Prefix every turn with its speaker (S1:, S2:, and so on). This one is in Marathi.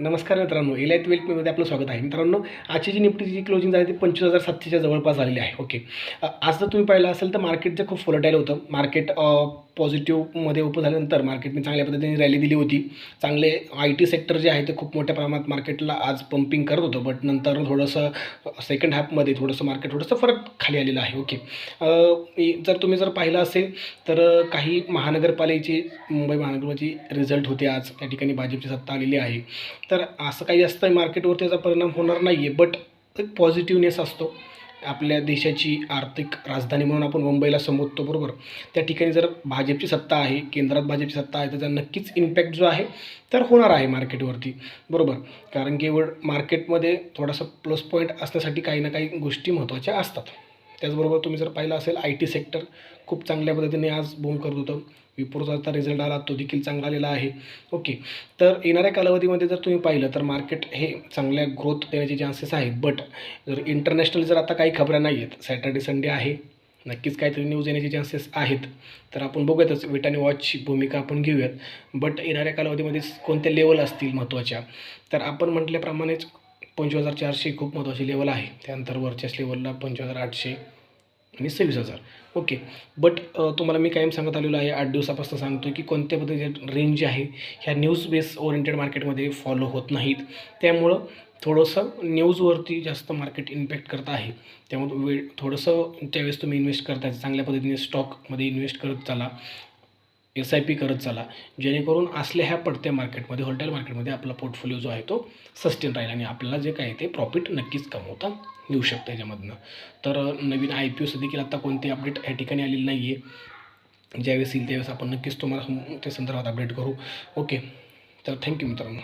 S1: नमस्कार मित्रांनो, इलाइट वेल्थमध्ये आपलं स्वागत आहे. मित्रांनो, आजची जी निफ्टीची जी क्लोजिंग झाली ती 25,700च्या जवळपास झालेली आहे. ओके. आज जर तुम्ही पाहिलं असेल तर मार्केट जे खूप व्होलेटाईल होतं. मार्केट पॉझिटिव्हमध्ये ओपन झाल्यानंतर मार्केटने चांगल्या पद्धतीने रॅली दिली होती. चांगले IT सेक्टर जे आहे ते खूप मोठ्या प्रमाणात मार्केटला आज पंपिंग करत होतं. बट नंतर थोडंसं सेकंड हाफमध्ये थोडंसं मार्केट थोडंसं फरक खाली आलेलं आहे. ओके. जर तुम्ही पाहिलं असेल तर काही महानगरपालिकेची मुंबई महानगरपालिकेची रिझल्ट होते आज. त्या ठिकाणी भाजपची सत्ता आलेली आहे. तर असं काही जास्त मार्केटवर त्याचा परिणाम होणार नाही आहे. बट एक पॉझिटिव्हनेस असतो. आपल्या देशाची आर्थिक राजधानी म्हणून आपण मुंबईला संबोधतो, बरोबर. त्या ठिकाणी जर भाजपची सत्ता आहे, केंद्रात भाजपची सत्ता आहे, त्याचा नक्कीच इम्पॅक्ट जो आहे तर होणार आहे मार्केटवरती, बरोबर. कारण की मार्केटमध्ये थोडासा प्लस पॉईंट असण्यासाठी काही ना काही गोष्टी महत्त्वाच्या असतात. त्याचबरोबर तुम्ही जर पाहिलं असेल IT सेक्टर खूप चांगल्या पद्धतीने आज बूम करत होतं. विप्रोचा आता रिझल्ट आला तो देखील चांगला आलेला आहे. ओके. तर येणाऱ्या कालावधीमध्ये जर तुम्ही पाहिलं तर मार्केट हे चांगल्या ग्रोथ देण्याचे चान्सेस आहेत. बट जर इंटरनॅशनल जर आता काही खबऱ्या नाही आहेत, सॅटर्डे संडे आहे, नक्कीच काहीतरी न्यूज येण्याचे चान्सेस आहेत. तर आपण बघूयातच, वेट आणि वॉचची भूमिका आपण घेऊयात. बट येणाऱ्या कालावधीमध्ये कोणत्या लेवल असतील महत्त्वाच्या, तर आपण म्हटल्याप्रमाणेच 25,400 खूप महत्त्वाची लेवल आहे. त्यानंतर वरच्याच लेवलला 25,800 आणि 26,000. ओके. बट तुम्हाला मी कायम सांगत आलेलो आहे, 8 दिवसापासून सांगतो की कोणत्या पद्धतीचे रेंज आहे ह्या न्यूज बेस ओरिएंटेड मार्केटमध्ये फॉलो होत नाहीत. त्यामुळं थोडंसं न्यूजवरती जास्त मार्केट इम्पॅक्ट करत आहे. त्यामुळे थोडंसं त्यावेळेस तुम्ही इन्व्हेस्ट करताय चांगल्या पद्धतीने स्टॉकमध्ये इन्व्हेस्ट करत चाला, SIP करत चाला, जेणेकरून असल्या ह्या पडत्या मार्केटमध्ये, व्होलेटाईल मार्केटमध्ये आपला पोर्टफोलिओ जो आहे तो सस्टेन राहील आणि आपल्याला जे काय ते प्रॉफिट नक्कीच कमवता येऊ शकतं याच्यामधनं. तर नवीन IPO देखील आता कोणती अपडेट या ठिकाणी आलेली नाही आहे. ज्यावेळेस येईल त्यावेळेस आपण नक्कीच तुम्हाला त्या संदर्भात अपडेट करू. ओके. तर थँक्यू मित्रांनो.